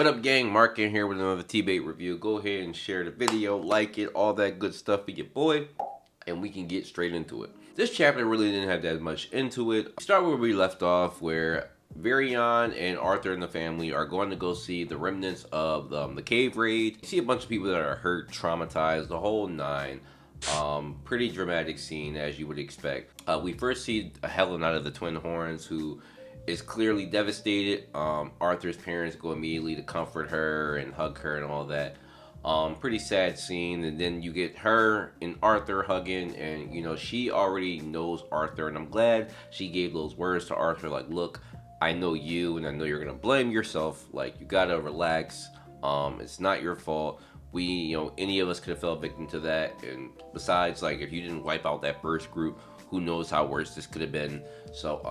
What up, gang? Mark in here with another tbate review. Go ahead and share the video, like it, all that good stuff for your boy, and we can get straight into it. This chapter really didn't have that much into it. Start where we left off, where Virion and Arthur and the family are going to go see the remnants of the cave raid. You see a bunch of people that are hurt, traumatized, the whole nine. Pretty dramatic scene, as you would expect. We first see Helen out of the Twin Horns, who is clearly devastated. Arthur's parents go immediately to comfort her and hug her and all that. Pretty sad scene, and then you get her and Arthur hugging, and you know she already knows Arthur, and I'm glad she gave those words to Arthur, like, look, I know you, and I know you're gonna blame yourself. Like, you gotta relax. It's not your fault. Any of us could have fell victim to that, and besides, like, if you didn't wipe out that first group, who knows how worse this could have been. So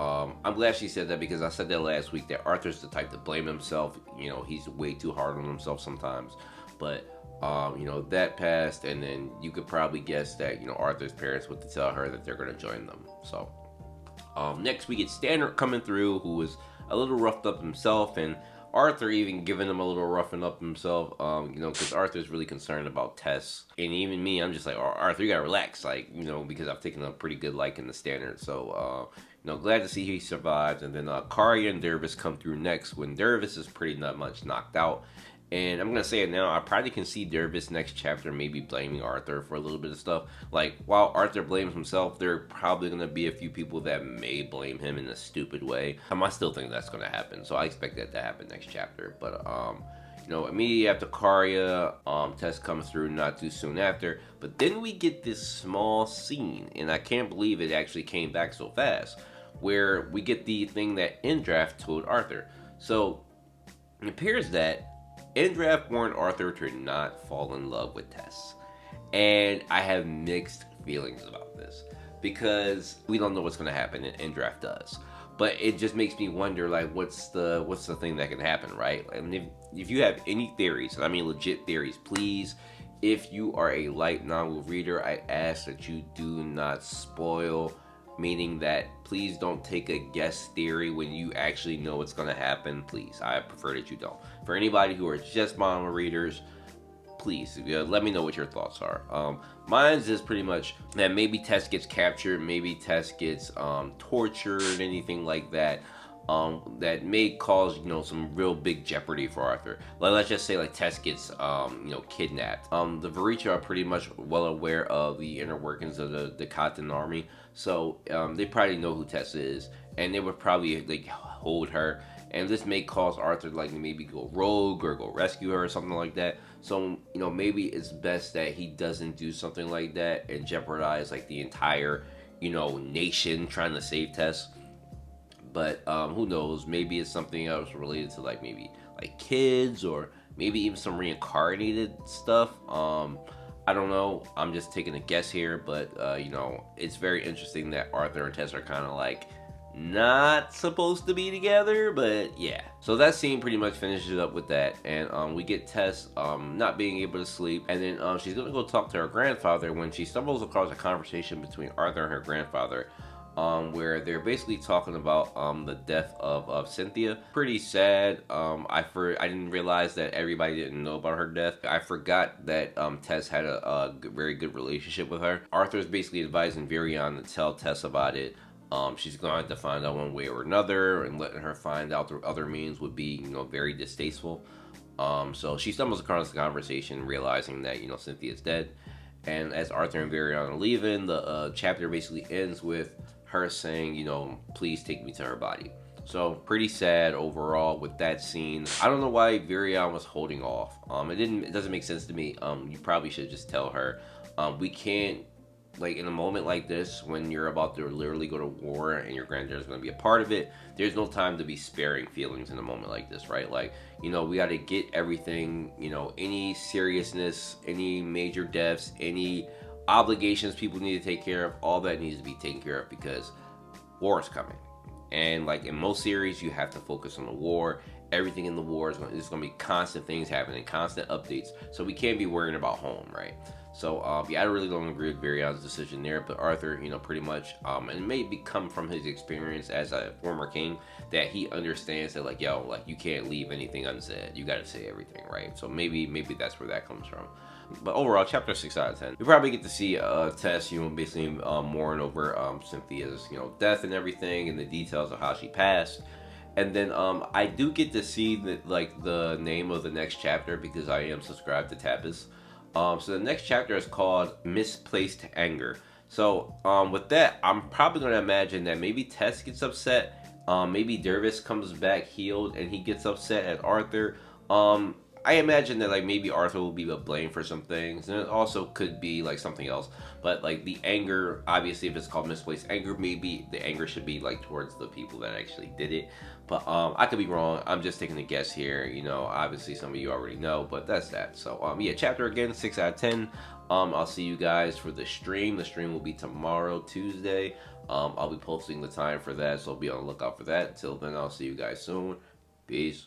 I'm glad she said that, because I said that last week, that Arthur's the type to blame himself. You know, he's way too hard on himself sometimes. But that passed, and then you could probably guess that Arthur's parents would tell her that they're going to join them. So next we get Standard coming through, who was a little roughed up himself, and Arthur even giving him a little roughing up himself, because Arthur's really concerned about Tess. And even me, I'm just like, oh, Arthur, you gotta relax, like, because I've taken a pretty good liking to Standard. So, glad to see he survived. And then Karya and Dervis come through next, when Dervis is pretty much knocked out. And I'm going to say it now, I probably can see Dervis next chapter maybe blaming Arthur for a little bit of stuff. Like, while Arthur blames himself, there are probably going to be a few people that may blame him in a stupid way. I still think that's going to happen, so I expect that to happen next chapter. But, immediately after Karya, Tess comes through not too soon after. But then we get this small scene, and I can't believe it actually came back so fast, where we get the thing that Endrath told Arthur. So, it appears that Endrath warned Arthur to not fall in love with Tess. And I have mixed feelings about this, because we don't know what's going to happen, and Endrath does. But it just makes me wonder, like, what's the thing that can happen, right? And if you have any theories, and I mean legit theories, please, if you are a light novel reader, I ask that you do not spoil. Meaning that please don't take a guess theory when you actually know what's going to happen. Please, I prefer that you don't. For anybody who are just manga readers, please let me know what your thoughts are. Mine's is pretty much that maybe Tess gets captured, maybe Tess gets tortured, anything like that. That may cause some real big jeopardy for Arthur. Like, let's just say, like, Tess gets kidnapped. The Virion are pretty much well aware of the inner workings of the Cotton army, so they probably know who Tess is, and they would probably like hold her. And this may cause Arthur like maybe go rogue or go rescue her or something like that. So maybe it's best that he doesn't do something like that and jeopardize like the entire nation trying to save Tess. But who knows? Maybe it's something else related to maybe kids, or maybe even some reincarnated stuff. I don't know. I'm just taking a guess here, but it's very interesting that Arthur and Tess are kind of like not supposed to be together, but yeah. So that scene pretty much finishes up with that, and we get Tess not being able to sleep, and then she's gonna go talk to her grandfather when she stumbles across a conversation between Arthur and her grandfather. Where they're basically talking about the death of Cynthia. Pretty sad. I didn't realize that everybody didn't know about her death. I forgot that Tess had a very good relationship with her. Arthur's basically advising Virion to tell Tess about it. She's going to have to find out one way or another, and letting her find out through other means would be very distasteful. So she stumbles across the conversation, realizing that Cynthia's dead. And as Arthur and Virion are leaving, the chapter basically ends with her saying, please take me to her body. So pretty sad overall with that scene. I don't know why Virion was holding off. It doesn't make sense to me. You probably should just tell her. We can't, like, in a moment like this, when you're about to literally go to war and your granddad's going to be a part of it, there's no time to be sparing feelings in a moment like this, right? Like, we got to get everything, any seriousness, any major deaths, any obligations people need to take care of, all that needs to be taken care of, because war is coming. And like in most series, you have to focus on the war, everything in the war is going to be constant things happening, constant updates. So we can't be worrying about home, right? So yeah, I really don't agree with Virion's decision there, but Arthur, pretty much, and it may come from his experience as a former king, that he understands that, like, yo, like, you can't leave anything unsaid. You got to say everything, right? So maybe that's where that comes from. But overall, chapter 6 out of 10. We probably get to see Tess, basically mourn over Cynthia's, death and everything, and the details of how she passed. And then I do get to see the name of the next chapter because I am subscribed to Tapas. So the next chapter is called Misplaced Anger. So with that, I'm probably going to imagine that maybe Tess gets upset. Maybe Dervis comes back healed and he gets upset at Arthur. I imagine that, like, maybe Arthur will be blamed for some things, and it also could be like something else. But like the anger, obviously, if it's called misplaced anger, maybe the anger should be like towards the people that actually did it. But I could be wrong. I'm just taking a guess here. Obviously some of you already know, but that's that. So yeah, chapter again, 6 out of 10. I'll see you guys for the stream. The stream will be tomorrow, Tuesday. I'll be posting the time for that, so be on the lookout for that. Till then, I'll see you guys soon. Peace.